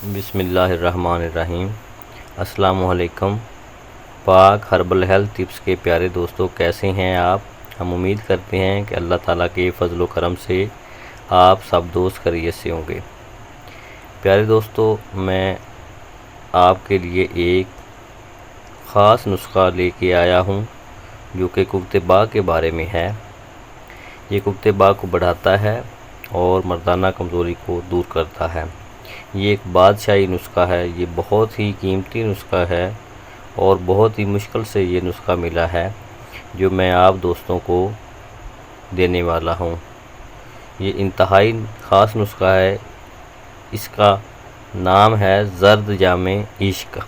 بسم اللہ الرحمن الرحیم۔ السلام علیکم۔ پاک ہربل ہیلتھ ٹپس کے پیارے دوستوں، کیسے ہیں آپ؟ ہم امید کرتے ہیں کہ اللہ تعالیٰ کے فضل و کرم سے آپ سب دوست خیریت سے ہوں گے۔ پیارے دوستوں، میں آپ کے لیے ایک خاص نسخہ لے کے آیا ہوں جو کہ قوت باغ کے بارے میں ہے۔ یہ قوت باغ کو بڑھاتا ہے اور مردانہ کمزوری کو دور کرتا ہے۔ یہ ایک بادشاہی نسخہ ہے، یہ بہت ہی قیمتی نسخہ ہے اور بہت ہی مشکل سے یہ نسخہ ملا ہے جو میں آپ دوستوں کو دینے والا ہوں۔ یہ انتہائی خاص نسخہ ہے، اس کا نام ہے زرد جام عشق۔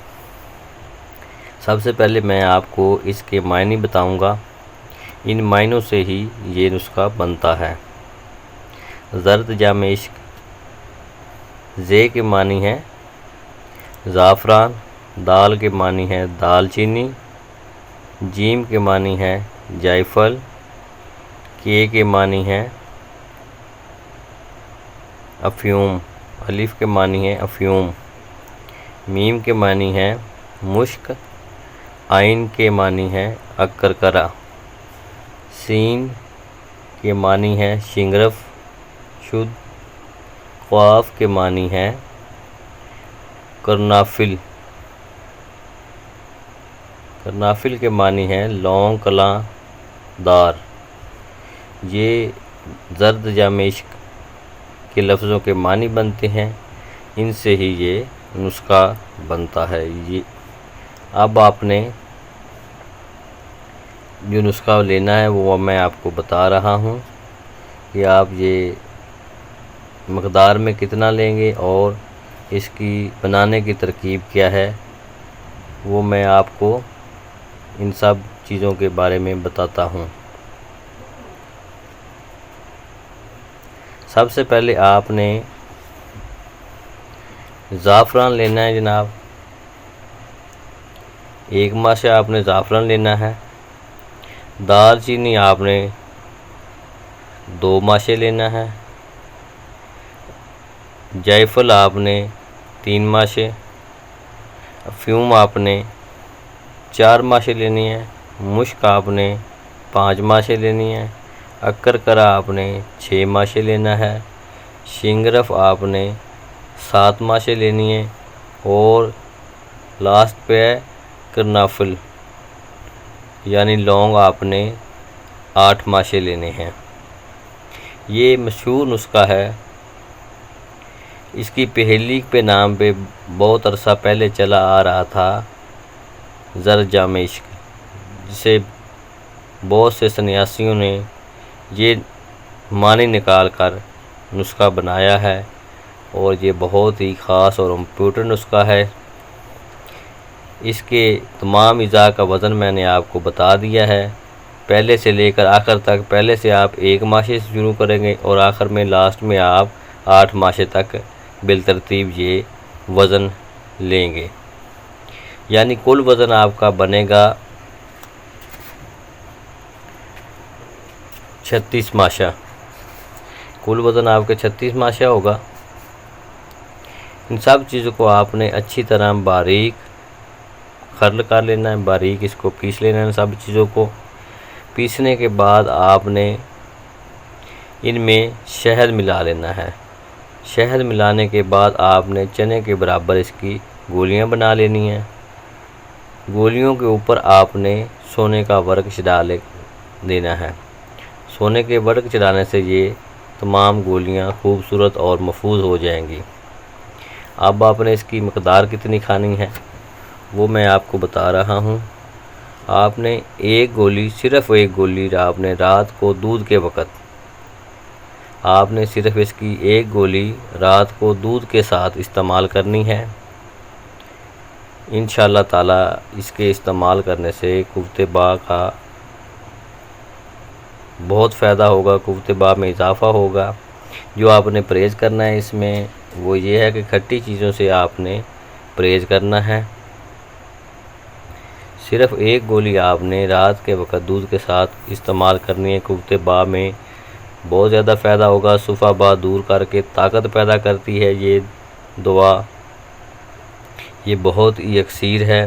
سب سے پہلے میں آپ کو اس کے معنی بتاؤں گا، ان معنوں سے ہی یہ نسخہ بنتا ہے۔ زرد جام عشق، زے کے معنی ہے زعفران، دال کے معنی ہے دال چینی، جیم کے معنی ہے جائفل، کے معنی ہے افیوم، الف کے معنی ہے افیوم، میم کے معنی ہے مشک، عین کے معنی ہے اکرکرا، سین کے معنی ہے شنگرف شدھ، قاف کے معنی ہے کرنافل، کرنافل کے معنی ہے لونگ کلاں دار۔ یہ زرد جام عشق کے لفظوں کے معنی بنتے ہیں، ان سے ہی یہ نسخہ بنتا ہے۔ اب آپ نے جو نسخہ لینا ہے وہ میں آپ کو بتا رہا ہوں کہ آپ یہ مقدار میں کتنا لیں گے اور اس کی بنانے کی ترکیب کیا ہے، وہ میں آپ کو ان سب چیزوں کے بارے میں بتاتا ہوں۔ سب سے پہلے آپ نے زعفران لینا ہے جناب، ایک ماشا آپ نے زعفران لینا ہے۔ دال چینی آپ نے 2 ماشے لینا ہے۔ جائفل آپ نے 3 ماشے، افیوم آپ نے 4 ماشے لینی ہے، مشک آپ نے 5 ماشے لینی ہے، اکرکرا آپ نے 6 ماشے لینا ہے، شنگرف آپ نے 7 ماشے لینی ہے اور لاسٹ پہ ہے کرنافل یعنی لونگ آپ نے 8 ماشے لینے ہیں۔ یہ مشہور نسخہ ہے، اس کی پہلی پہ نام پہ بہت عرصہ پہلے چلا آ رہا تھا زرد جام عشق، جسے بہت سے سنیاسیوں نے یہ معنی نکال کر نسخہ بنایا ہے اور یہ بہت ہی خاص اور امپورٹنٹ نسخہ ہے۔ اس کے تمام اجزاء کا وزن میں نے آپ کو بتا دیا ہے، پہلے سے لے کر آخر تک۔ پہلے سے آپ 1 ماشے سے شروع کریں گے اور آخر میں لاسٹ میں آپ 8 ماشے تک بالترتیب یہ وزن لیں گے، یعنی کل وزن آپ کا بنے گا 36 ماشا۔ کل وزن آپ کے 36 ماشا ہوگا۔ ان سب چیزوں کو آپ نے اچھی طرح باریک خرل کر لینا ہے، باریک اس کو پیس لینا ہے۔ ان سب چیزوں کو پیسنے کے بعد آپ نے ان میں شہد ملا لینا ہے۔ شہد ملانے کے بعد آپ نے چنے کے برابر اس کی گولیاں بنا لینی ہیں۔ گولیوں کے اوپر آپ نے سونے کا ورق چڑھا دینا ہے۔ سونے کے ورق چڑھانے سے یہ تمام گولیاں خوبصورت اور محفوظ ہو جائیں گی۔ اب آپ نے اس کی مقدار کتنی کھانی ہے وہ میں آپ کو بتا رہا ہوں۔ آپ نے صرف ایک گولی آپ نے رات کو دودھ کے وقت، آپ نے صرف اس کی ایک گولی رات کو دودھ کے ساتھ استعمال کرنی ہے۔ انشاءاللہ تعالی اس کے استعمال کرنے سے قوت باغ کا بہت فائدہ ہوگا، قوت باغ میں اضافہ ہوگا۔ جو آپ نے پرہیز کرنا ہے اس میں وہ یہ ہے کہ کھٹی چیزوں سے آپ نے پرہیز کرنا ہے۔ صرف ایک گولی آپ نے رات کے وقت دودھ کے ساتھ استعمال کرنی ہے۔ قوت باغ میں بہت زیادہ فائدہ ہوگا، صفحہ دور کر کے طاقت پیدا کرتی ہے یہ دعا، یہ بہت ہی یکسیر ہے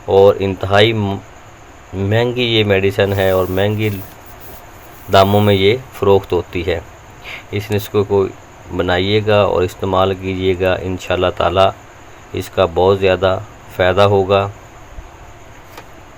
اور انتہائی مہنگی یہ میڈیسن ہے اور مہنگی داموں میں یہ فروخت ہوتی ہے۔ اس نسخے کو بنائیے گا اور استعمال کیجیے گا، انشاءاللہ تعالی اس کا بہت زیادہ فائدہ ہوگا۔